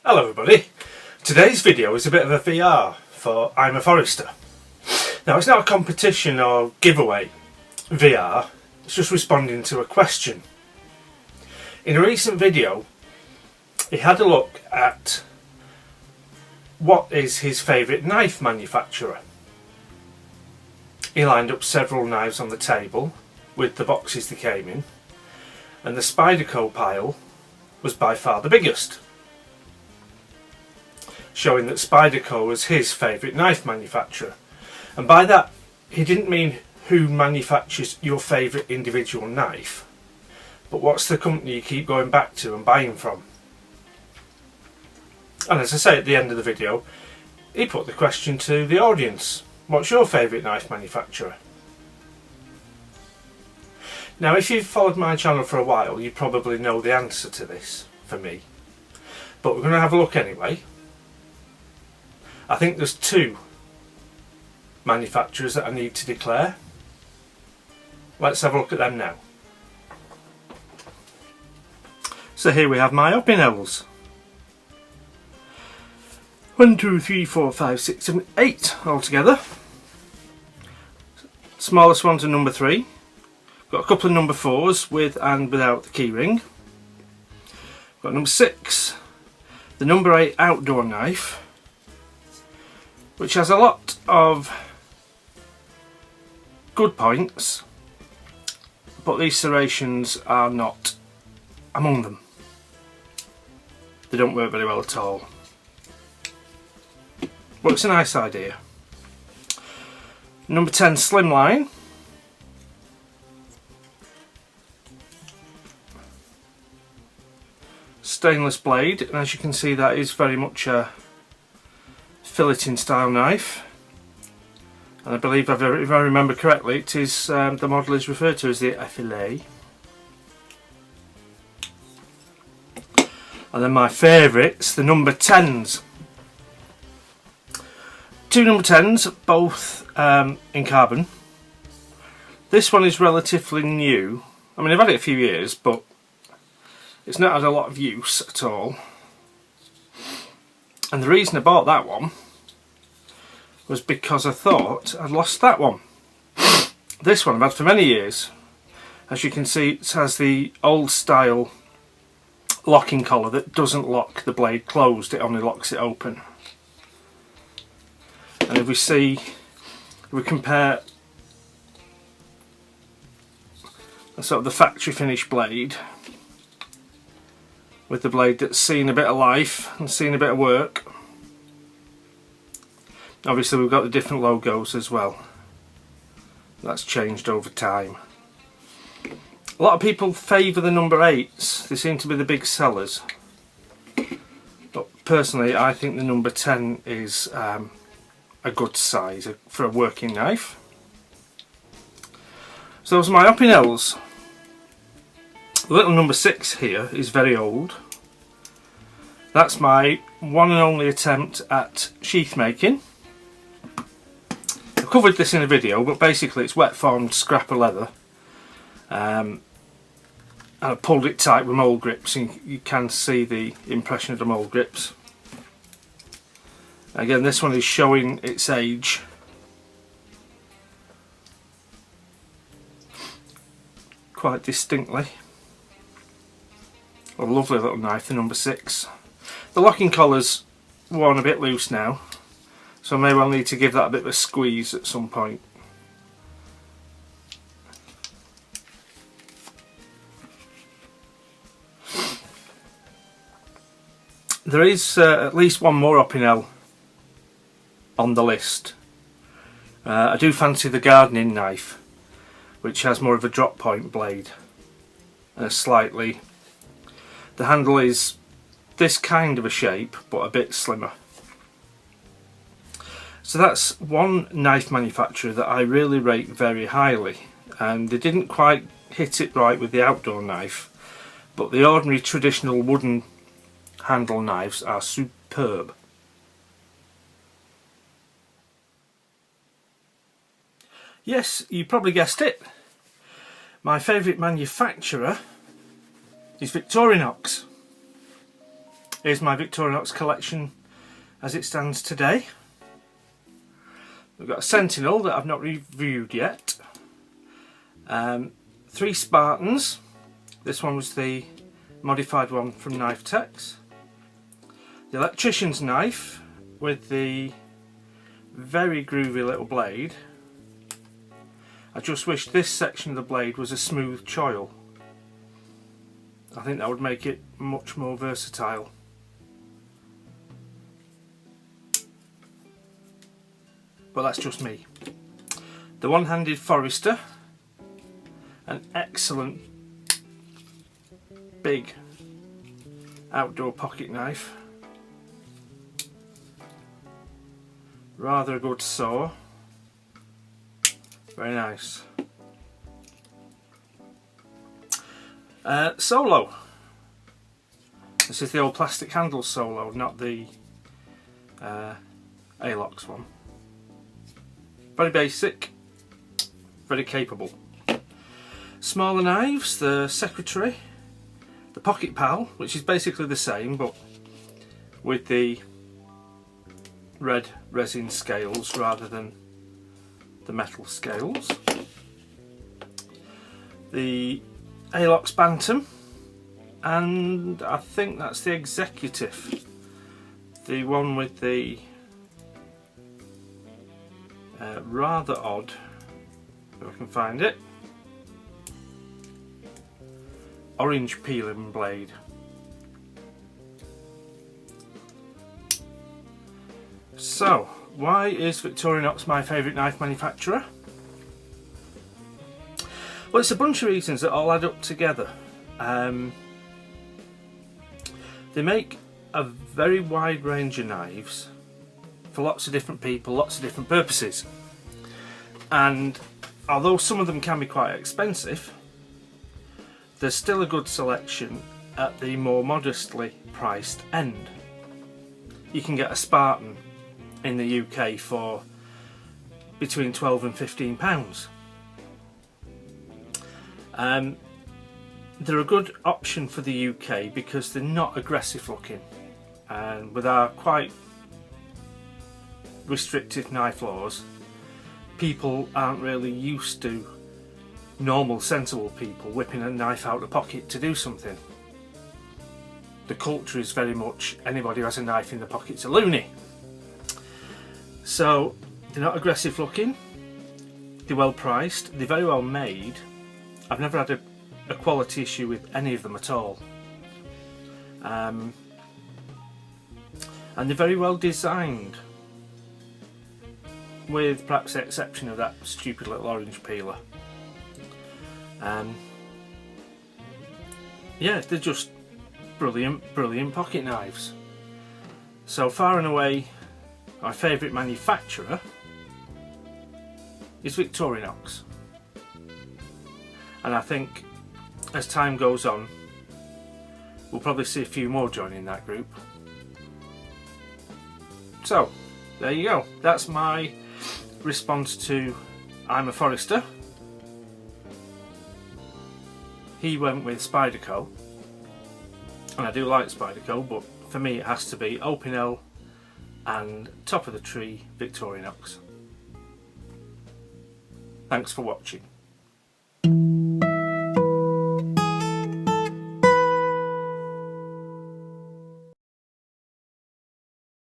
Hello everybody, today's video is a bit of a VR for ima4ster. Now it's not a competition or giveaway VR, it's just responding to a question. In a recent video he had a look at what is his favourite knife manufacturer. He lined up several knives on the table with the boxes they came in, and the Spyderco pile was by far the biggest, showing that Spyderco was his favourite knife manufacturer. And by that he didn't mean who manufactures your favourite individual knife, but what's the company you keep going back to and buying from. And as I say at the end of the video, he put the question to the audience: what's your favourite knife manufacturer? Now if you've followed my channel for a while you probably know the answer to this for me, but we're going to have a look anyway. I think there's two manufacturers that I need to declare. Let's have a look at them now. So here we have my Opinels. 1, 2, 3, 4, 5, 6, 7, 8 altogether. Smallest one's a number 3. Got a couple of number 4s with and without the keyring. Got number 6, the number 8 outdoor knife, which has a lot of good points, but these serrations are not among them. They don't work very well at all, but it's a nice idea. Number 10 slimline, stainless blade, and as you can see that is very much a filleting style knife, and I believe if I remember correctly it is the model is referred to as the fillet. And then my favourites, the number 10s. Two number 10s, both in carbon. This one is relatively new. I mean, I've had it a few years, but it's not had a lot of use at all. And the reason I bought that one was because I thought I'd lost that one. This one I've had for many years. As you can see, it has the old style locking collar that doesn't lock the blade closed, it only locks it open. And if we compare sort of the factory finish blade with the blade that's seen a bit of life and seen a bit of work, obviously we've got the different logos as well. That's changed over time. A lot of people favour the number 8s, they seem to be the big sellers, but personally I think the number 10 is a good size for a working knife. So those are my Opinels. The little number 6 here is very old. That's my one and only attempt at sheath making. I've covered this in a video, but basically it's wet formed scrap of leather, and I pulled it tight with mould grips, and you can see the impression of the mould grips. Again, this one is showing its age. Quite distinctly. A lovely little knife, the number 6. The locking collar's worn a bit loose now, so I may well need to give that a bit of a squeeze at some point. There is at least one more Opinel on the list. I do fancy the gardening knife, which has more of a drop point blade and the handle is this kind of a shape but a bit slimmer. So that's one knife manufacturer that I really rate very highly, and they didn't quite hit it right with the outdoor knife, but the ordinary traditional wooden handle knives are superb. Yes, you probably guessed it. My favourite manufacturer is Victorinox. Here's my Victorinox collection as it stands today. We've got a Sentinel that I've not reviewed yet. 3 Spartans. This one was the modified one from Knife Techs. The electrician's knife with the very groovy little blade. I just wish this section of the blade was a smooth choil. I think that would make it much more versatile. But that's just me. The one-handed Forester, an excellent big outdoor pocket knife. Rather a good saw. Very nice. Solo. This is the old plastic handle Solo, not the Alox one. Very basic, very capable. Smaller knives, the Secretary, the Pocket Pal, which is basically the same but with the red resin scales rather than the metal scales. The Alox Bantam, and I think that's the Executive, the one with the rather odd, if I can find it, orange peeling blade. So, why is Victorinox my favourite knife manufacturer? Well, it's a bunch of reasons that all add up together. They make a very wide range of knives for lots of different people, lots of different purposes. And although some of them can be quite expensive, there's still a good selection at the more modestly priced end. You can get a Spartan in the UK for between £12 and £15. They're a good option for the UK because they're not aggressive looking, and with our quite restrictive knife laws, people aren't really used to normal sensible people whipping a knife out of the pocket to do something. The culture is very much anybody who has a knife in the pocket's a loony. So they're not aggressive looking, they're well priced, they're very well made. I've never had a quality issue with any of them at all. And they're very well designed, with perhaps the exception of that stupid little orange peeler. Yeah, they're just brilliant pocket knives. So far and away, my favourite manufacturer is Victorinox. And I think as time goes on, we'll probably see a few more joining that group. So, there you go. That's my response to ima4ster. He went with Spyderco, and I do like Spyderco, but for me it has to be Opinel and top of the tree Victorinox. Thanks for watching.